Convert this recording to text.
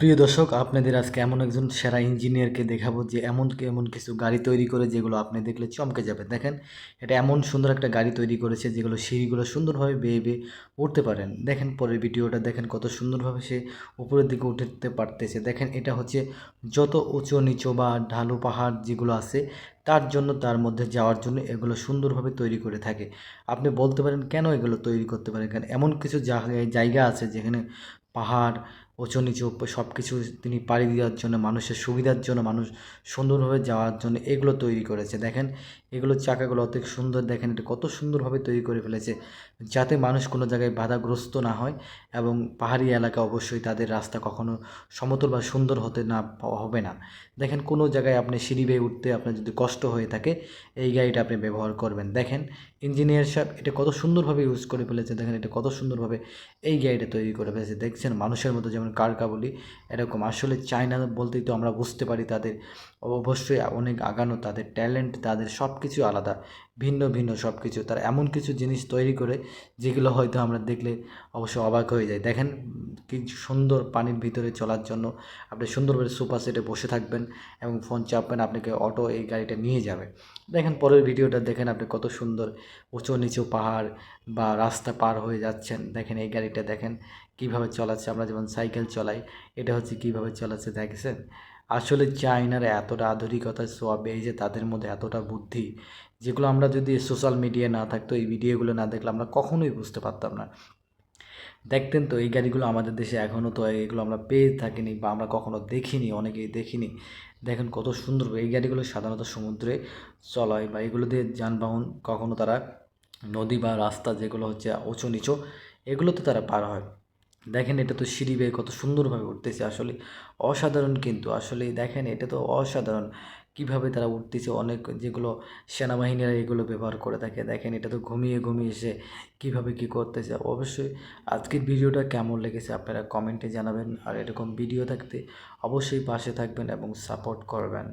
প্রিয় দর্শক, আপনাদের আজকে এমন একজন সেরা ইঞ্জিনিয়ারকে দেখাবো যে এমন কিছু গাড়ি তৈরি করে যেগুলো আপনি দেখলে চমকে যাবেন। দেখেন, এটা এমন সুন্দর একটা গাড়ি তৈরি করেছে যেগুলো সিঁড়িগুলো সুন্দরভাবে বেয়ে বেয়ে উঠতে পারেন। দেখেন পরের ভিডিওটা দেখেন কত সুন্দরভাবে সে উপরের দিকে উঠতে পারতেছে। দেখেন এটা হচ্ছে যত উঁচু নিচু বা ঢালু পাহাড় যেগুলো আছে তার জন্য তার মধ্যে যাওয়ার জন্য এগুলো সুন্দরভাবে তৈরি করে থাকে। আপনি বলতে পারেন কেন এগুলো তৈরি করতে পারেন, কেন এমন কিছু জায়গা আছে যেখানে পাহাড় উঁচু নিচু সব কিছু তিনি পাড়ি দেওয়ার জন্য, মানুষের সুবিধার জন্য, মানুষ সুন্দরভাবে যাওয়ার জন্য এগুলো তৈরি করেছে। দেখেন এগুলোর চাকাগুলো অত সুন্দর, দেখেন এটা কত সুন্দরভাবে তৈরি করে ফেলেছে যাতে মানুষ কোনো জায়গায় বাধাগ্রস্ত না হয়। এবং পাহাড়ি এলাকা অবশ্যই তাদের রাস্তা কখনো সমতল বা সুন্দর হতে না হবে না। দেখেন কোনো জায়গায় আপনি সিঁড়ি বেয়ে উঠতে আপনার যদি কষ্ট হয়ে থাকে এই গাড়িটা আপনি ব্যবহার করবেন। দেখেন ইঞ্জিনিয়ার সাহেব এটা কত সুন্দরভাবে ইউজ করে ফেলেছে। দেখেন এটা কত সুন্দরভাবে এই গাড়িটা তৈরি করে ফেলেছে। দেখছেন মানুষের মতো যেমন কারকা বলি এরকম। আসলে চায়না বলতেই তো আমরা বুঝতে পারি তাদের অবশ্যই অনেক আগানো, তাদের ট্যালেন্ট, তাদের সব কিছু আলাদা, ভিন্ন ভিন্ন সব কিছু। তারা এমন কিছু জিনিস তৈরি করে যেগুলো হয়তো আমরা দেখলে অবশ্যই অবাক হয়ে যাই। দেখেন কি সুন্দর পানির ভিতরে চলার জন্য আপনি সুন্দরভাবে সোফা সেটে বসে থাকবেন এবং ফোন চাপবেন, আপনাকে অটো এই গাড়িটা নিয়ে যাবে। দেখেন পরের ভিডিওটা দেখেন আপনি কত সুন্দর উঁচু নিচু পাহাড় বা রাস্তা পার হয়ে যাচ্ছেন। দেখেন এই গাড়িটা দেখেন কীভাবে চালাচ্ছে। আমরা যেমন সাইকেল চলাই, এটা হচ্ছে কীভাবে চালাচ্ছে দেখেছেন। আসলে চায়নার এতটা আধুনিকতা ছোঁয়া পেয়েছে, তাদের মধ্যে এতটা বুদ্ধি যেগুলো আমরা যদি সোশ্যাল মিডিয়া না থাকতো, এই ভিডিওগুলো না দেখলে আমরা কখনোই বুঝতে পারতাম না। দেখতেন তো এই গাড়িগুলো আমাদের দেশে এখনও তো এগুলো আমরা পেয়ে থাকিনি বা আমরা কখনো দেখিনি, অনেকেই দেখিনি। দেখেন কত সুন্দর এই গাড়িগুলো সাধারণত সমুদ্রে চলায় বা এগুলো দিয়ে যানবাহন কখনো তারা নদী বা রাস্তা যেগুলো হচ্ছে উঁচু নিচু এগুলোতে তারা পার হয়। দেখেন এটা তো সিঁড়ি বেয়ে কত সুন্দরভাবে উঠতেছে, আসলে অসাধারণ। কিন্তু আসলে দেখেন এটা তো অসাধারণ কিভাবে তারা উঠতেছে। অনেক যেগুলো সেনাবাহিনীরা এগুলো ব্যবহার করে থাকে। দেখেন এটা তো ঘুমিয়ে ঘুমিয়ে এসে কীভাবে কী করতেছে। অবশ্যই আজকের ভিডিওটা কেমন লেগেছে আপনারা কমেন্টে জানাবেন, আর এরকম ভিডিও থাকতে অবশ্যই পাশে থাকবেন এবং সাপোর্ট করবেন।